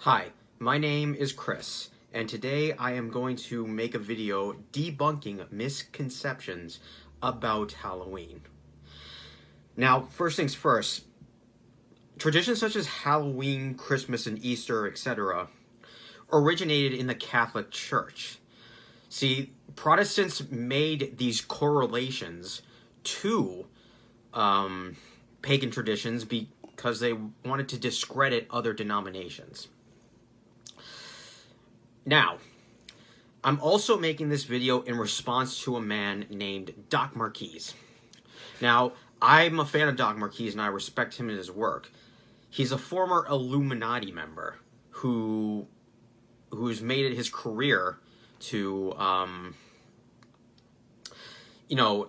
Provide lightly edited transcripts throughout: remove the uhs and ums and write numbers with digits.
Hi, my name is Chris, and today I am going to make a video debunking misconceptions about Halloween. Now, first things first, traditions such as Halloween, Christmas, and Easter, etc., originated in the Catholic Church. See, Protestants made these correlations to pagan traditions because they wanted to discredit other denominations. Now, I'm also making this video in response to a man named Doc Marquise. Now, I'm a fan of Doc Marquise and I respect him and his work. He's a former Illuminati member who's made it his career to,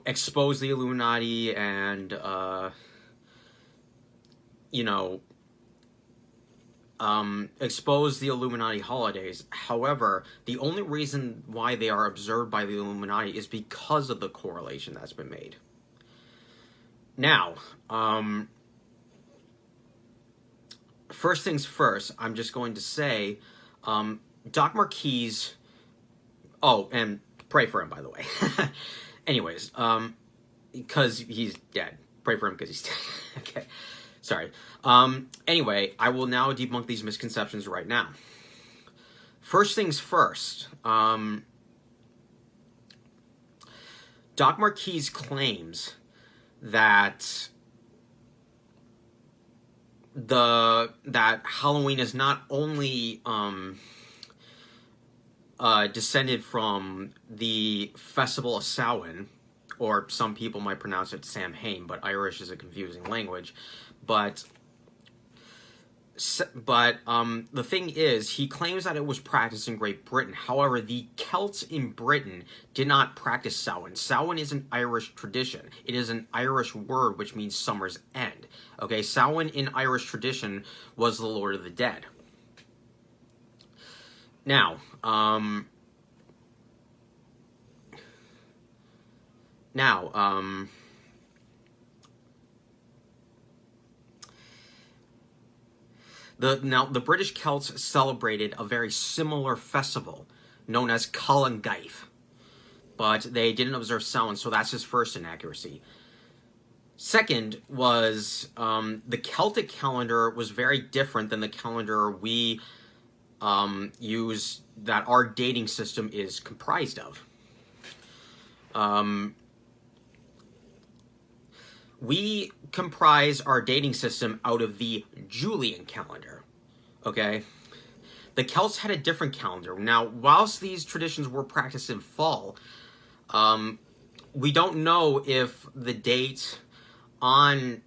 expose the Illuminati and, expose the Illuminati holidays. However, the only reason why they are observed by the Illuminati is because of the correlation that's been made. Now, first things first, I'm just going to say, Doc Marquise, oh, and pray for him, by the way. Anyways, because he's dead. Pray for him because he's dead. Okay. Sorry. Anyway, I will now debunk these misconceptions right now. First things first, Doc Marquise claims that Halloween is not only descended from the Festival of Samhain, or some people might pronounce it Samhain, but Irish is a confusing language. But the thing is, he claims that it was practiced in Great Britain. However, the Celts in Britain did not practice Samhain. Samhain is an Irish tradition. It is an Irish word which means summer's end. Okay, Samhain in Irish tradition was the Lord of the Dead. Now, the British Celts celebrated a very similar festival known as Colin-Gaith, but they didn't observe Samhain, so that's his first inaccuracy. Second was the Celtic calendar was very different than the calendar we use, that our dating system is comprised of. We comprise our dating system out of the Julian calendar, okay? The Celts had a different calendar. Now, whilst these traditions were practiced in fall, we don't know if the date on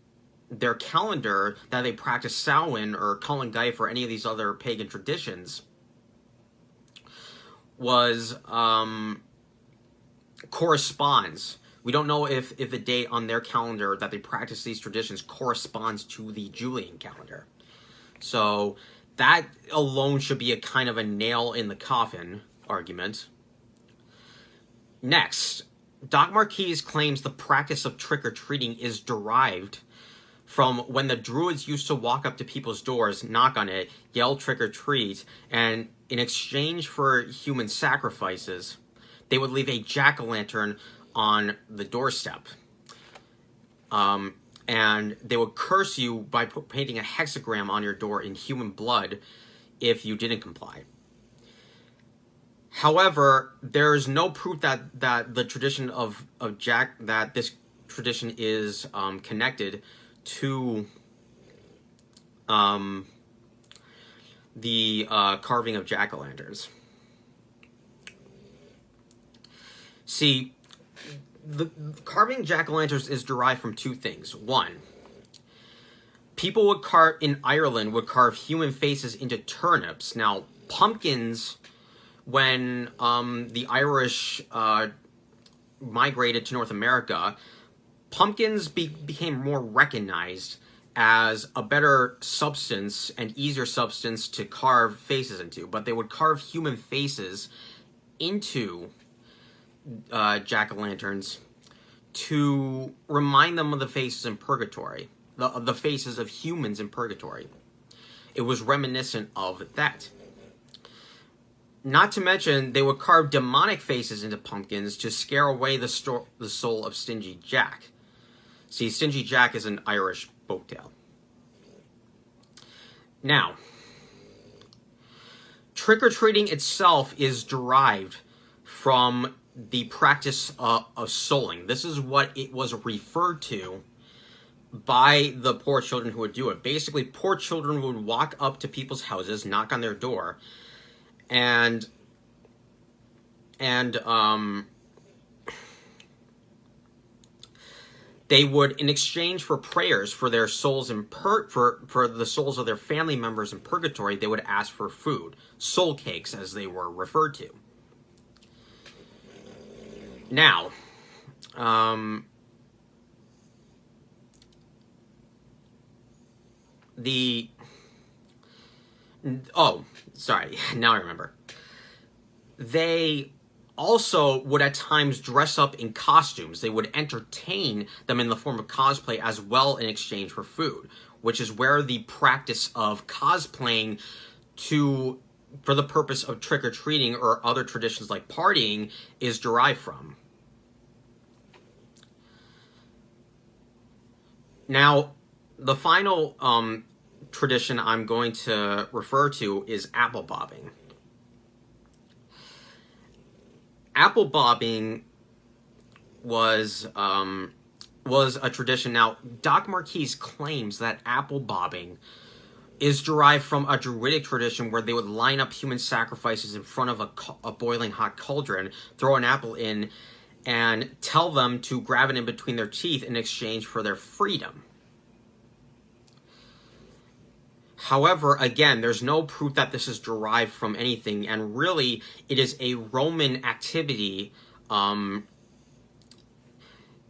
their calendar that they practiced Samhain or Colin-Gaith or any of these other pagan traditions was corresponds. We don't know if the date on their calendar that they practice these traditions corresponds to the Julian calendar. So that alone should be a kind of a nail in the coffin argument. Next, Doc Marquise claims the practice of trick-or-treating is derived from when the Druids used to walk up to people's doors, knock on it, yell trick-or-treat, and in exchange for human sacrifices, they would leave a jack-o'-lantern on the doorstep. And they would curse you by painting a hexagram on your door in human blood if you didn't comply. However, there is no proof that the tradition of this tradition is connected to the carving of jack-o'-lanterns. See, the carving jack-o'-lanterns is derived from two things. One, people in Ireland would carve human faces into turnips. Now, pumpkins, when the Irish migrated to North America, pumpkins became more recognized as a better substance and easier substance to carve faces into. But they would carve human faces into jack-o'-lanterns to remind them of the faces in purgatory, the faces of humans in purgatory. it was reminiscent of that. Not to mention, they would carve demonic faces into pumpkins to scare away the soul of Stingy Jack. See, Stingy Jack is an Irish folktale. Now, trick-or-treating itself is derived from the practice of souling. This is what it was referred to by the poor children who would do it. Basically, poor children would walk up to people's houses, knock on their door, and they would, in exchange for prayers for their souls for the souls of their family members in purgatory, they would ask for food, soul cakes as they were referred to. Now, sorry, now I remember. They also would at times dress up in costumes. They would entertain them in the form of cosplay as well in exchange for food, which is where the practice of cosplaying for the purpose of trick-or-treating or other traditions like partying is derived from. Now, the final tradition I'm going to refer to is apple bobbing. Apple bobbing was a tradition. Now, Doc Marquis claims that apple bobbing is derived from a Druidic tradition where they would line up human sacrifices in front of a boiling hot cauldron, throw an apple in, and tell them to grab it in between their teeth in exchange for their freedom. However, again, there's no proof that this is derived from anything, and really, it is a Roman activity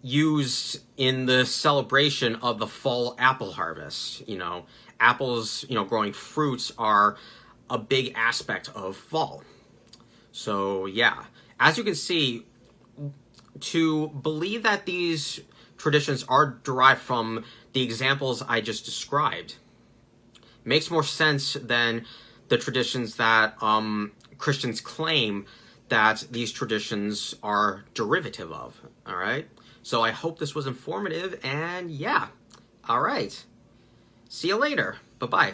used in the celebration of the fall apple harvest. You know, apples, growing fruits are a big aspect of fall. So, yeah. As you can see, to believe that these traditions are derived from the examples I just described makes more sense than the traditions that Christians claim that these traditions are derivative of, all right? So I hope this was informative, and yeah, all right. See you later. Bye-bye.